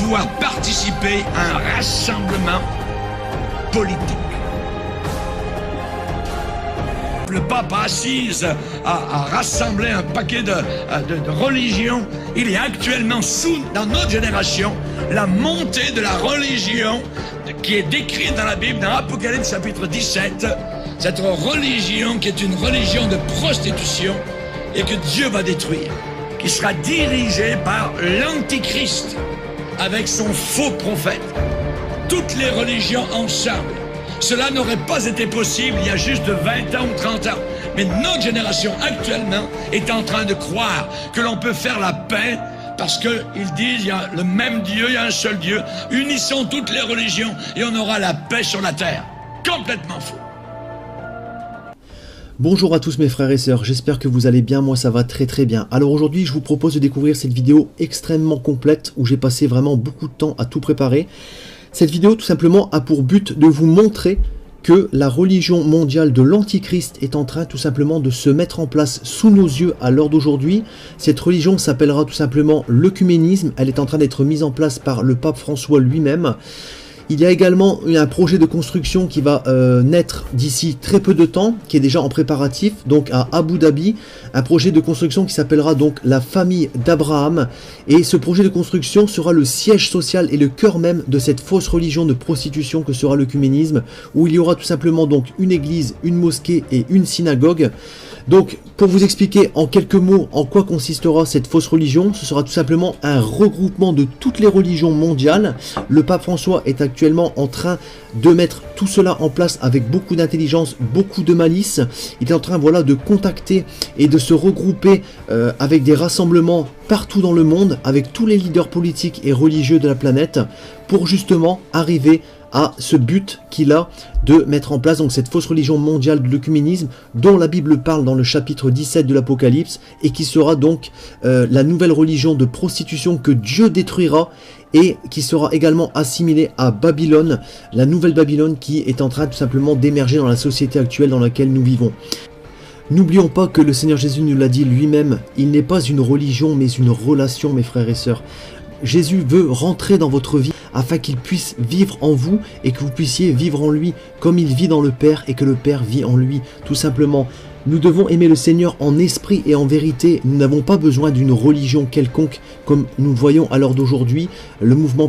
pouvoir participer à un rassemblement politique. Le pape a assise à rassembler un paquet de religions. Il est actuellement dans notre génération, la montée de la religion qui est décrite dans la Bible, dans Apocalypse chapitre 17. Cette religion qui est une religion de prostitution et que Dieu va détruire, qui sera dirigée par l'Antichrist avec son faux prophète. Toutes les religions ensemble. Cela n'aurait pas été possible il y a juste 20 ans ou 30 ans. Mais notre génération actuellement est en train de croire que l'on peut faire la paix parce qu'ils disent il y a le même Dieu, il y a un seul Dieu. Unissons toutes les religions et on aura la paix sur la terre. Complètement faux. Bonjour à tous mes frères et sœurs, j'espère que vous allez bien, moi ça va très bien. Alors aujourd'hui je vous propose de découvrir cette vidéo extrêmement complète où j'ai passé vraiment beaucoup de temps à tout préparer. Cette vidéo tout simplement a pour but de vous montrer que la religion mondiale de l'Antichrist est en train tout simplement de se mettre en place sous nos yeux à l'heure d'aujourd'hui. Cette religion s'appellera tout simplement l'œcuménisme, elle est en train d'être mise en place par le pape François lui-même. Il y a également un projet de construction qui va naître d'ici très peu de temps, qui est déjà en préparatif, donc à Abu Dhabi, un projet de construction qui s'appellera donc la famille d'Abraham, et ce projet de construction sera le siège social et le cœur même de cette fausse religion de prostitution que sera l'œcuménisme, où il y aura tout simplement donc une église, une mosquée et une synagogue. Donc, pour vous expliquer en quelques mots en quoi consistera cette fausse religion, ce sera tout simplement un regroupement de toutes les religions mondiales. Le pape François est actuellement en train de mettre tout cela en place avec beaucoup d'intelligence, beaucoup de malice. Il est en train voilà, de contacter et de se regrouper avec des rassemblements partout dans le monde, avec tous les leaders politiques et religieux de la planète, pour justement arriver à ce but qu'il a de mettre en place donc cette fausse religion mondiale de l'œcuménisme dont la Bible parle dans le chapitre 17 de l'Apocalypse et qui sera donc la nouvelle religion de prostitution que Dieu détruira et qui sera également assimilée à Babylone, la nouvelle Babylone qui est en train tout simplement d'émerger dans la société actuelle dans laquelle nous vivons. N'oublions pas que le Seigneur Jésus nous l'a dit lui-même, il n'est pas une religion mais une relation mes frères et sœurs. Jésus veut rentrer dans votre vie afin qu'il puisse vivre en vous et que vous puissiez vivre en lui comme il vit dans le Père et que le Père vit en lui, tout simplement. Nous devons aimer le Seigneur en esprit et en vérité. Nous n'avons pas besoin d'une religion quelconque comme nous voyons à l'heure d'aujourd'hui. Le mouvement